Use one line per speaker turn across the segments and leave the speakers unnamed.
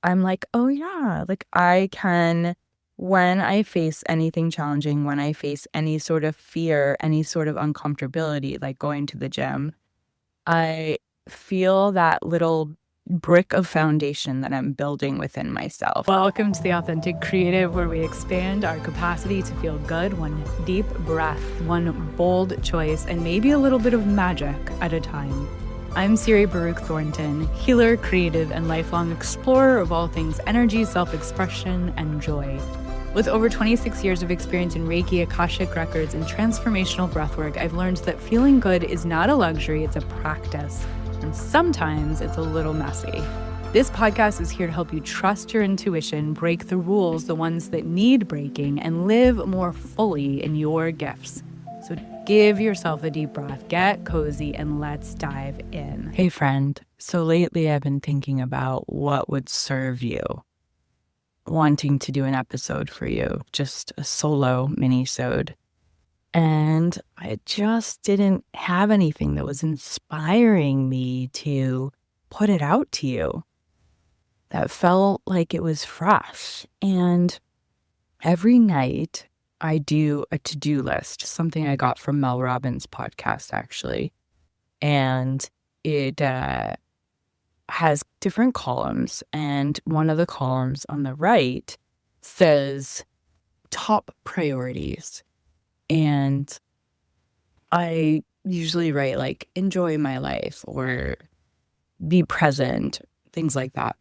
I'm like, oh yeah, like I can, when I face anything challenging, when I face any sort of fear, any sort of uncomfortability, like going to the gym, I feel that little brick of foundation that I'm building within myself.
Welcome to The Authentic Creative, where we expand our capacity to feel good, one deep breath, one bold choice, and maybe a little bit of magic at a time. I'm Siri Baruch Thornton, healer, creative, and lifelong explorer of all things energy, self-expression, and joy. With over 26 years of experience in Reiki, Akashic Records, and transformational breathwork, I've learned that feeling good is not a luxury, it's a practice. And sometimes it's a little messy. This podcast is here to help you trust your intuition, break the rules, the ones that need breaking, and live more fully in your gifts. So give yourself a deep breath, get cozy, and let's dive in.
Hey friend, so lately I've been thinking about what would serve you, wanting to do an episode for you, just a solo minisode. And I just didn't have anything that was inspiring me to put it out to you that felt like it was fresh. And every night I do a to-do list, something I got from Mel Robbins' podcast, actually. And it has different columns. And one of the columns on the right says top priorities. And I usually write like enjoy my life or be present, things like that.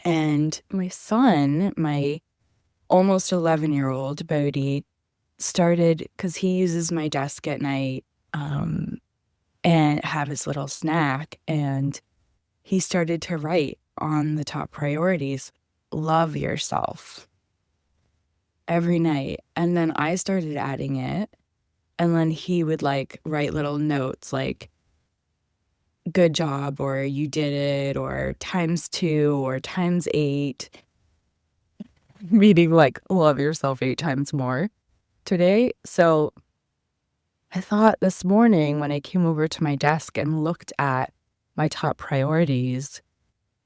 And my son, my almost 11-year-old Bodhi, started, because he uses my desk at night and have his little snack. And he started to write on the top priorities, love yourself, every night. And then I started adding it. And then he would like write little notes like, good job, or you did it, or ×2, or ×8. Meaning like love yourself 8 times more today. So I thought this morning when I came over to my desk and looked at my top priorities,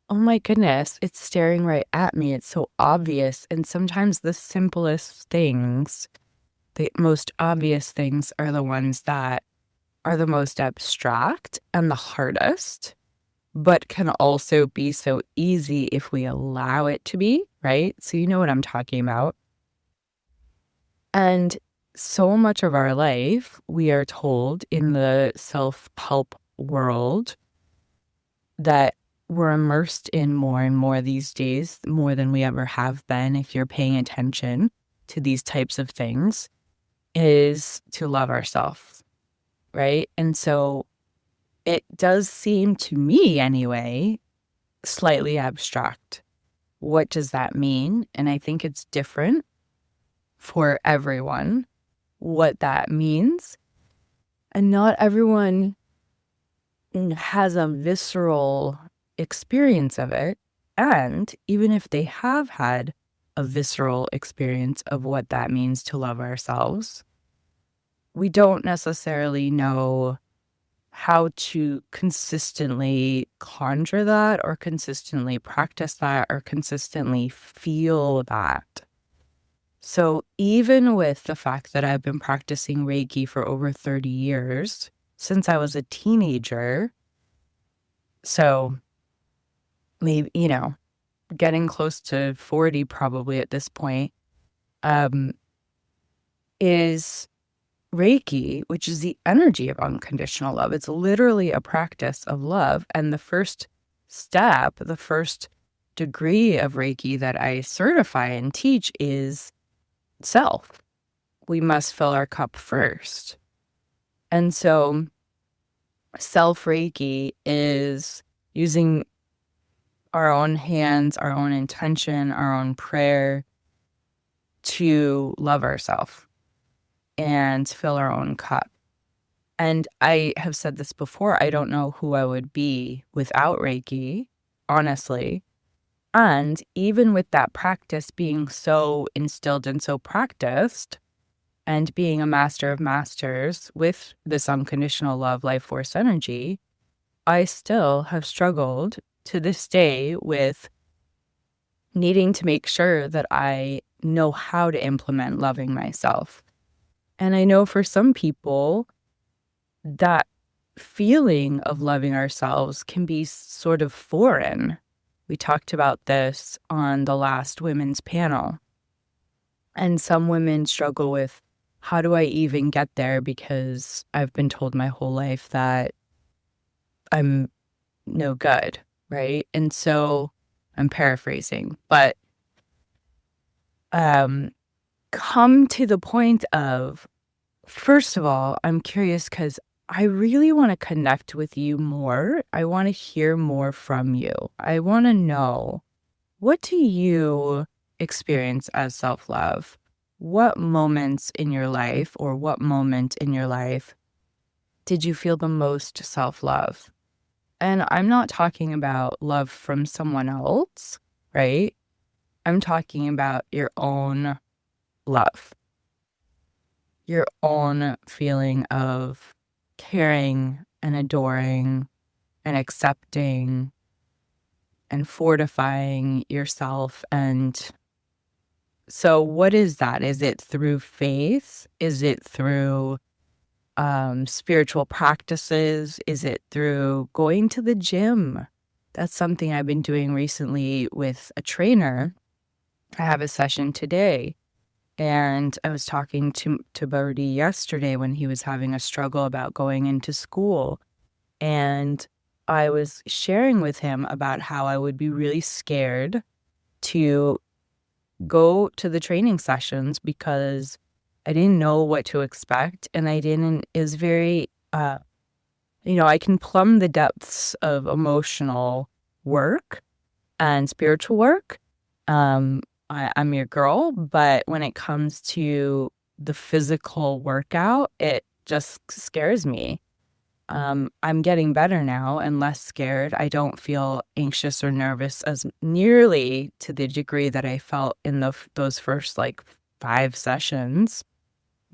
oh my goodness, it's staring right at me. It's so obvious. And sometimes the simplest things, the most obvious things, are the ones that are the most abstract and the hardest, but can also be so easy if we allow it to be, right? So you know what I'm talking about. And so much of our life, we are told in the self-help world that we're immersed in more and more these days, more than we ever have been, if you're paying attention to these types of things, is to love ourselves, right? And so it does seem to me anyway, slightly abstract. What does that mean? And I think it's different for everyone, what that means. And not everyone has a visceral experience of it. And even if they have had a visceral experience of what that means to love ourselves, we don't necessarily know how to consistently conjure that, or consistently practice that, or consistently feel that. So even with the fact that I've been practicing Reiki for over 30 years, since I was a teenager, so maybe, getting close to 40 probably at this point, is Reiki, which is the energy of unconditional love. It's literally a practice of love. And the first step, the first degree of Reiki that I certify and teach is self. We must fill our cup first. And so self Reiki is using our own hands, our own intention, our own prayer to love ourselves and fill our own cup. And I have said this before, I don't know who I would be without Reiki, honestly. And even with that practice being so instilled and so practiced, and being a master of masters with this unconditional love, life force energy, I still have struggled to this day with needing to make sure that I know how to implement loving myself. And I know for some people, that feeling of loving ourselves can be sort of foreign. We talked about this on the last women's panel. And some women struggle with, how do I even get there? Because I've been told my whole life that I'm no good, right? And so I'm paraphrasing, but come to the point of, first of all, I'm curious because I really want to connect with you more. I want to hear more from you. I want to know, what do you experience as self-love? What moments in your life, or what moment in your life did you feel the most self-love? And I'm not talking about love from someone else, right? I'm talking about your own love, your own feeling of caring and adoring and accepting and fortifying yourself. And so what is that? Is it through faith? Is it through spiritual practices? Is it through going to the gym? That's something I've been doing recently with a trainer. I have a session today, and I was talking to Birdie yesterday when he was having a struggle about going into school. And I was sharing with him about how I would be really scared to go to the training sessions because I didn't know what to expect. And it was very, I can plumb the depths of emotional work and spiritual work. I'm your girl, but when it comes to the physical workout, it just scares me. I'm getting better now and less scared. I don't feel anxious or nervous as nearly to the degree that I felt in those first 5 sessions.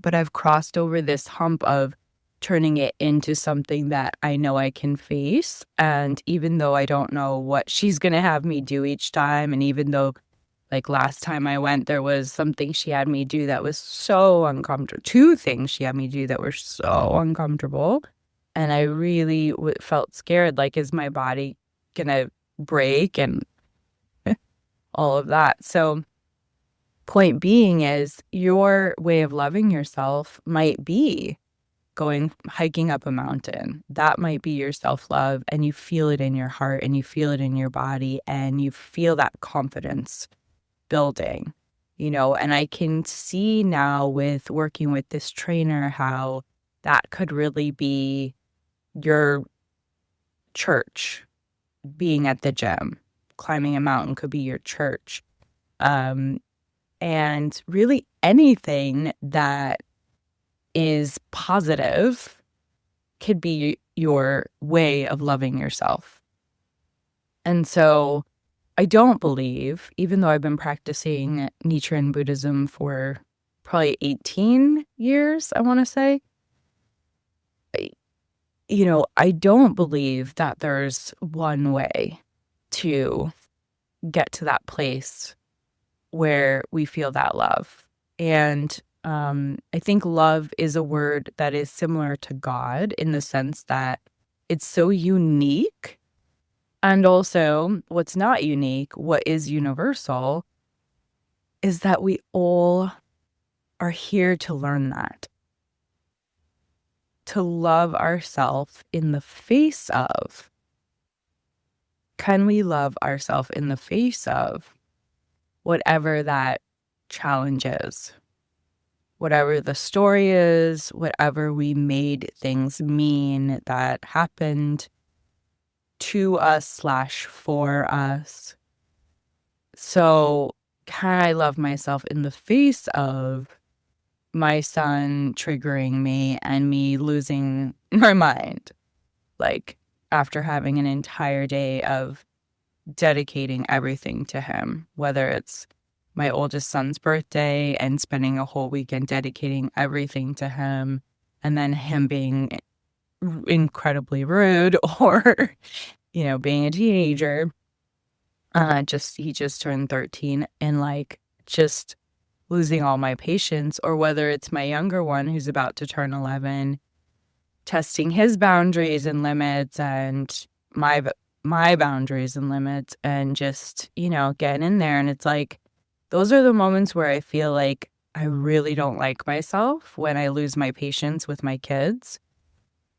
But I've crossed over this hump of turning it into something that I know I can face. And even though I don't know what she's going to have me do each time, and even though last time I went, there was something she had me do that was so uncomfortable. 2 things she had me do that were so uncomfortable. And I really felt scared, is my body going to break and all of that. So point being is, your way of loving yourself might be hiking up a mountain. That might be your self-love, and you feel it in your heart and you feel it in your body and you feel that confidence building, and I can see now with working with this trainer how that could really be your church. Being at the gym, climbing a mountain could be your church. And really anything that is positive could be your way of loving yourself. And so I don't believe, even though I've been practicing Nichiren Buddhism for probably 18 years, I want to say, I don't believe that there's one way to get to that place where we feel that love. And I think love is a word that is similar to God in the sense that it's so unique. And also, what's not unique, what is universal, is that we all are here to learn that. To love ourselves in the face of. Can we love ourselves in the face of whatever that challenge is? Whatever the story is, whatever we made things mean that happened to us / for us. So can I love myself in the face of my son triggering me and me losing my mind? After having an entire day of dedicating everything to him, whether it's my oldest son's birthday and spending a whole weekend dedicating everything to him, and then him being incredibly rude or, being a teenager. He just turned 13, and like just losing all my patience, or whether it's my younger one who's about to turn 11, testing his boundaries and limits, and my boundaries and limits, and just, getting in there. And it's like, those are the moments where I feel like I really don't like myself, when I lose my patience with my kids.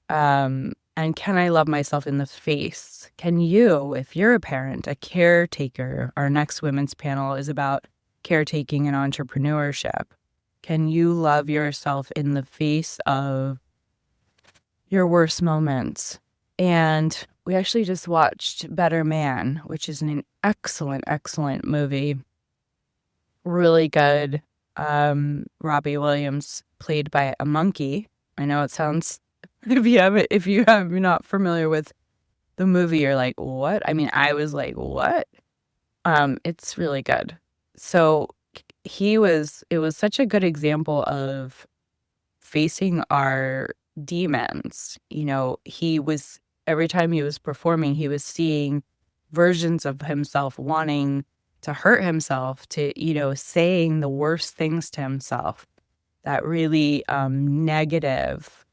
And can I love myself in the face? Can you, if you're a parent, a caretaker? Our next women's panel is about caretaking and entrepreneurship. Can you love yourself in the face of your worst moments? And we actually just watched Better Man, which is an excellent, excellent movie. Really good. Robbie Williams played by a monkey. I know it sounds, if you're not familiar with the movie, you're like, what? I mean, I was like, what? It's really good. So it was such a good example of facing our demons. Every time he was performing, he was seeing versions of himself wanting to hurt himself, to, saying the worst things to himself, that really negative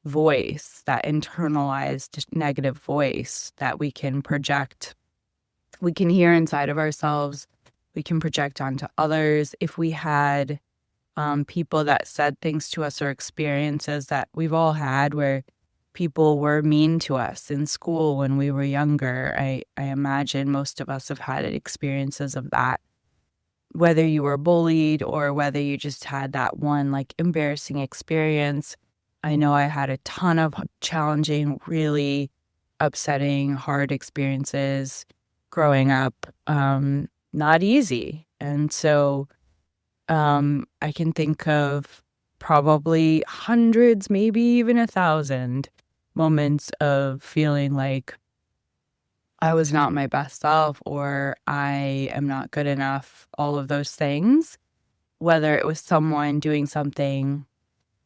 voice, that internalized negative voice that we can project, we can hear inside of ourselves, we can project onto others. If we had people that said things to us, or experiences that we've all had where people were mean to us in school when we were younger, I imagine most of us have had experiences of that. Whether you were bullied, or whether you just had that one like embarrassing experience. I know I had a ton of challenging, really upsetting, hard experiences growing up. Not easy. And so I can think of probably hundreds, maybe even 1,000 moments of feeling like I was not my best self, or I am not good enough, all of those things, whether it was someone doing something,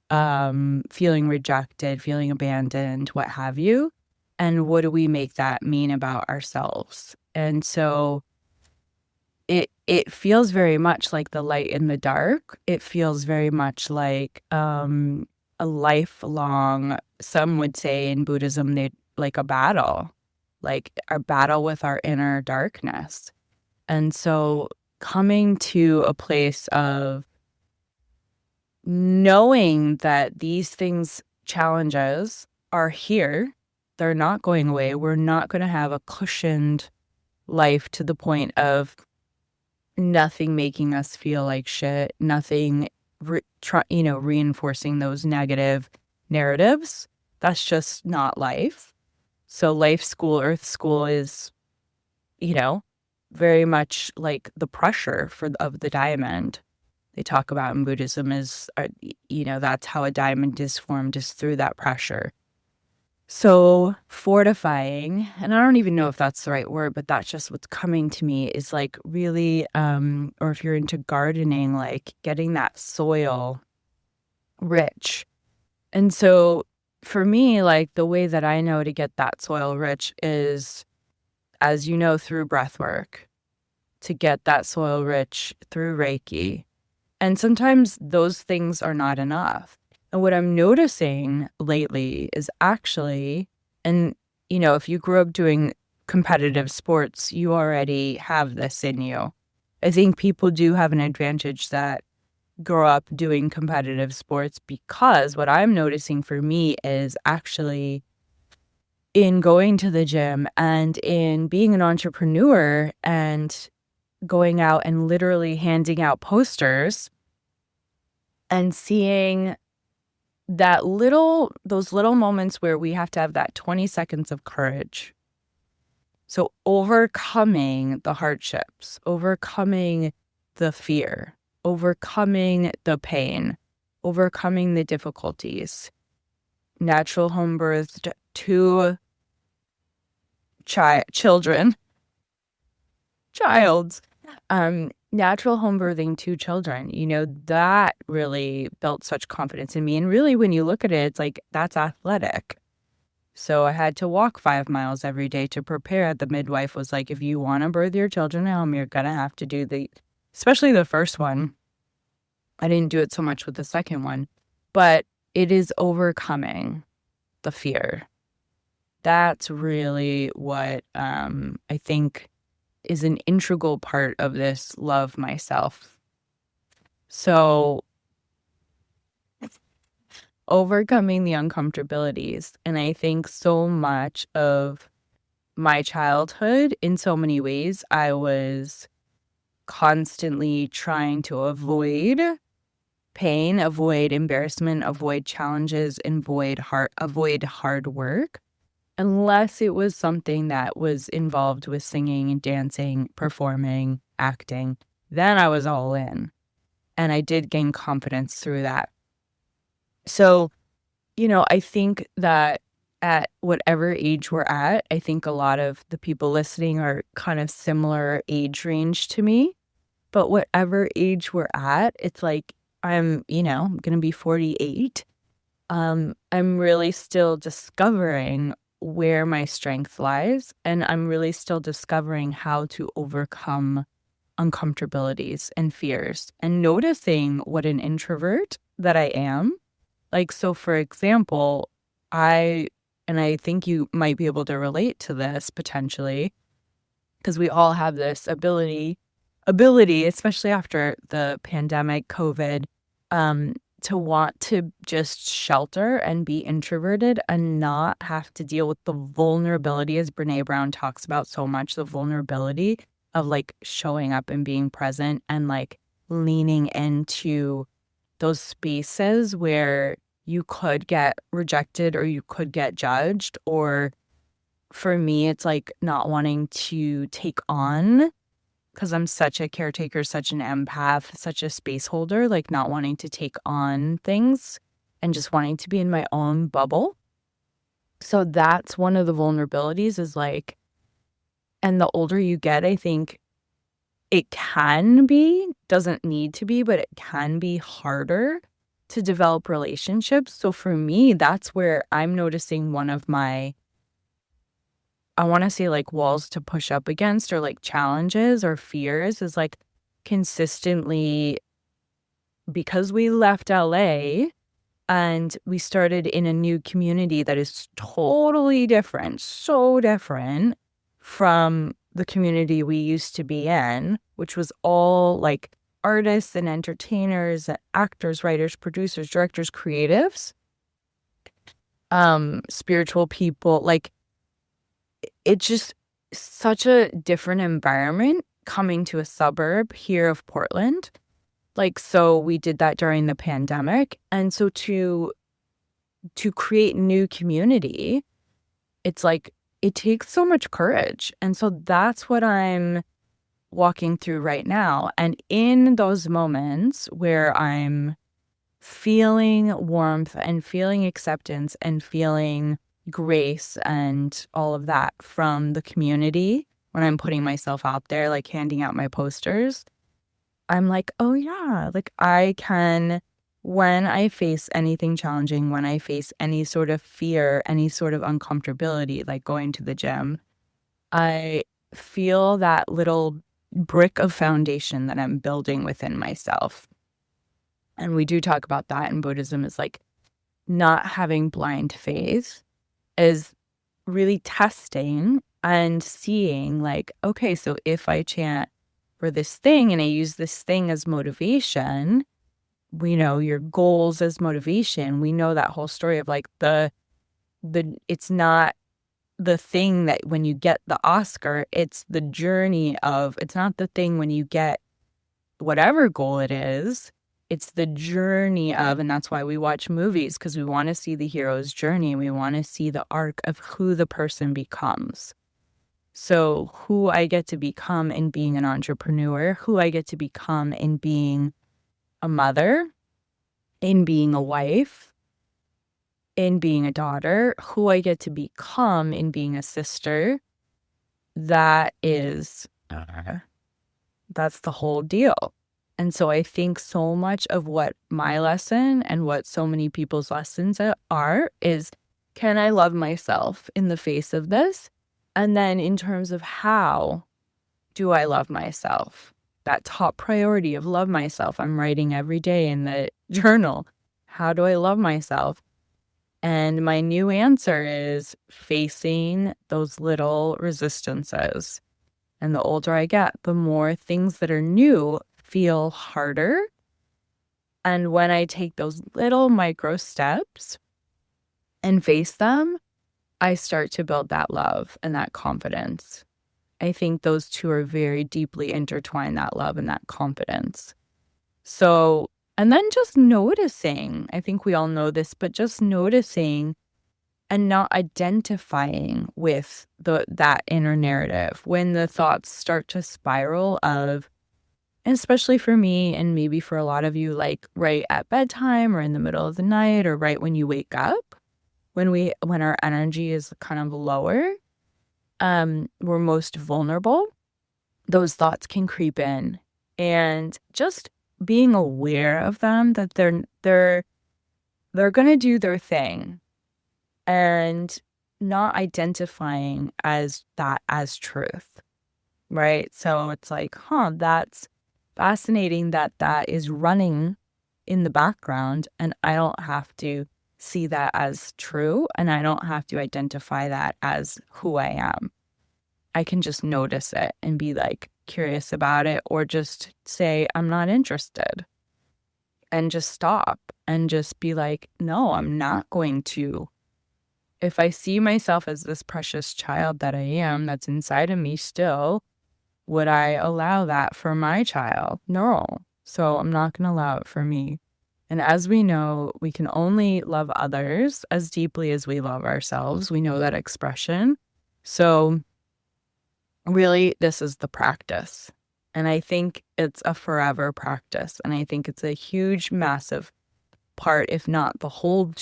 feeling rejected, feeling abandoned, what have you. And what do we make that mean about ourselves? And so it feels very much like the light in the dark. It feels very much like a lifelong, some would say in Buddhism, like a battle with our inner darkness. And so coming to a place of knowing that these challenges are here, they're not going away. We're not going to have a cushioned life to the point of nothing making us feel like shit, nothing, reinforcing those negative narratives. That's just not life. So life school, earth school is, very much like the pressure of the diamond. They talk about in Buddhism is, that's how a diamond is formed, is through that pressure. So fortifying, and I don't even know if that's the right word, but that's just what's coming to me, is like really, or if you're into gardening, like getting that soil rich. And so for me, like the way that I know to get that soil rich is, as you know, through breath work, to get that soil rich through Reiki. And sometimes those things are not enough. And what I'm noticing lately is actually, and if you grew up doing competitive sports, you already have this in you. I think people do have an advantage that grow up doing competitive sports, because what I'm noticing for me is actually in going to the gym and in being an entrepreneur and going out and literally handing out posters and seeing those little moments where we have to have that 20 seconds of courage. So overcoming the hardships, overcoming the fear, overcoming the pain, overcoming the difficulties. Natural home birthed 2 children, natural home birthing 2 children, that really built such confidence in me. And really, when you look at it, it's like, that's athletic. So I had to walk 5 miles every day to prepare. The midwife was like, if you want to birth your children at home, you're going to have to do especially the first one. I didn't do it so much with the second one, but it is overcoming the fear. That's really what I think is an integral part of this love myself. So overcoming the uncomfortabilities. And I think so much of my childhood, in so many ways, I was constantly trying to avoid pain, avoid embarrassment, avoid challenges, and avoid hard work, unless it was something that was involved with singing and dancing, performing, acting. Then I was all in. And I did gain confidence through that. So, I think that at whatever age we're at, I think a lot of the people listening are kind of similar age range to me. But whatever age we're at, it's like I'm going to be 48. I'm really still discovering where my strength lies, and I'm really still discovering how to overcome uncomfortabilities and fears and noticing what an introvert that I am. Like, so for example, I think you might be able to relate to this potentially, because we all have this ability, especially after the pandemic, COVID, to want to just shelter and be introverted and not have to deal with the vulnerability, as Brene Brown talks about so much, the vulnerability of like showing up and being present and like leaning into those spaces where you could get rejected or you could get judged. Or for me, it's like not wanting to take on, because I'm such a caretaker, such an empath, such a space holder, like not wanting to take on things and just wanting to be in my own bubble. So that's one of the vulnerabilities, is like, and the older you get, I think it doesn't need to be, but it can be harder to develop relationships. So for me, that's where I'm noticing one of my, I want to say like walls to push up against, or like challenges or fears, is like consistently, because we left LA and we started in a new community that is totally different, so different from the community we used to be in, which was all like artists and entertainers, actors, writers, producers, directors, creatives, spiritual people. Like, it's just such a different environment coming to a suburb here of Portland. Like, so we did that during the pandemic. And so to create new community, it's like, it takes so much courage. And so that's what I'm walking through right now. And in those moments where I'm feeling warmth and feeling acceptance and feeling grace and all of that from the community, when I'm putting myself out there, like handing out my posters, I'm like, oh yeah, like I can, when I face anything challenging, when I face any sort of fear, any sort of uncomfortability, like going to the gym, I feel that little brick of foundation that I'm building within myself. And we do talk about that in Buddhism, is like not having blind faith, is really testing and seeing like, okay, so if I chant for this thing and I use this thing as motivation, we know your goals as motivation. We know that whole story of like it's not the thing that when you get the Oscar, it's the journey of, it's not the thing when you get whatever goal it is, it's the journey of, and that's why we watch movies, because we want to see the hero's journey. We want to see the arc of who the person becomes. So who I get to become in being an entrepreneur, who I get to become in being a mother, in being a wife, in being a daughter, who I get to become in being a sister, that is, that's the whole deal. And so I think so much of what my lesson and what so many people's lessons are is can I love myself in the face of this? And then in terms of how do I love myself? That top priority of love myself. I'm writing every day in the journal. How do I love myself? And my new answer is facing those little resistances. And the older I get, the more things that are new feel harder. And when I take those little micro steps and face them, I start to build that love and that confidence. I think those two are very deeply intertwined, that love and that confidence. So, and then just noticing, I think we all know this, but just noticing and not identifying with that inner narrative when the thoughts start to spiral of, and especially for me and maybe for a lot of you, like right at bedtime or in the middle of the night or right when you wake up, when our energy is kind of lower, we're most vulnerable. Those thoughts can creep in, and just being aware of them, that they're going to do their thing, and not identifying as that as truth, right? So it's like, that's fascinating that is running in the background, and I don't have to see that as true, and I don't have to identify that as who I am. I can just notice it and be like curious about it, or just say, I'm not interested, and just stop and just be like, no, I'm not going to. If I see myself as this precious child that I am, that's inside of me still, would I allow that for my child? No. So I'm not going to allow it for me. And as we know, we can only love others as deeply as we love ourselves. We know that expression. So really, this is the practice. And I think it's a forever practice. And I think it's a huge, massive part, if not the whole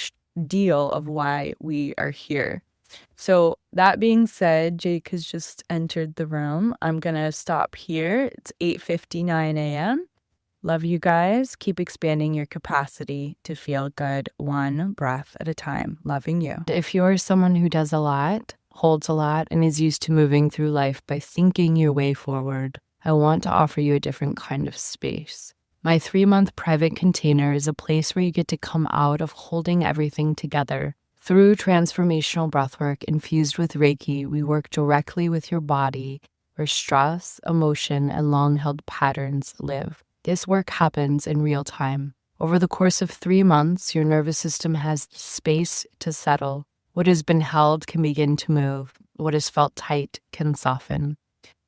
deal of why we are here. So that being said, Jake has just entered the room. I'm going to stop here. It's 8:59 a.m. Love you guys. Keep expanding your capacity to feel good, one breath at a time. Loving you.
If you're someone who does a lot, holds a lot, and is used to moving through life by thinking your way forward, I want to offer you a different kind of space. My 3-month private container is a place where you get to come out of holding everything together. Through transformational breathwork infused with Reiki, we work directly with your body where stress, emotion, and long-held patterns live. This work happens in real time. Over the course of 3 months, your nervous system has space to settle. What has been held can begin to move. What has felt tight can soften.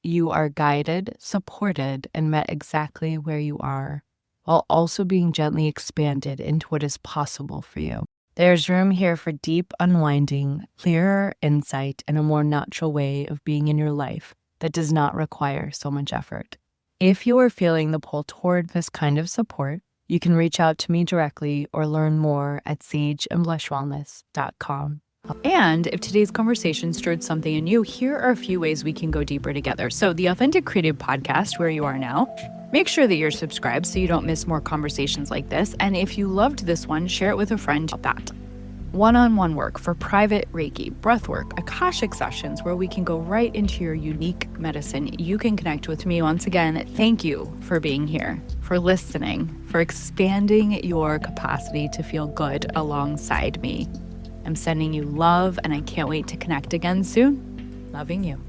You are guided, supported, and met exactly where you are, while also being gently expanded into what is possible for you. There's room here for deep unwinding, clearer insight, and a more natural way of being in your life that does not require so much effort. If you are feeling the pull toward this kind of support, you can reach out to me directly or learn more at sageandblushwellness.com. And if today's conversation stirred something in you, here are a few ways we can go deeper together. So the Authentic Creative Podcast, where you are now, make sure that you're subscribed so you don't miss more conversations like this. And if you loved this one, share it with a friend about that. One-on-one work for private Reiki, breathwork, Akashic sessions where we can go right into your unique medicine. You can connect with me. Once again, thank you for being here, for listening, for expanding your capacity to feel good alongside me. I'm sending you love, and I can't wait to connect again soon. Loving you.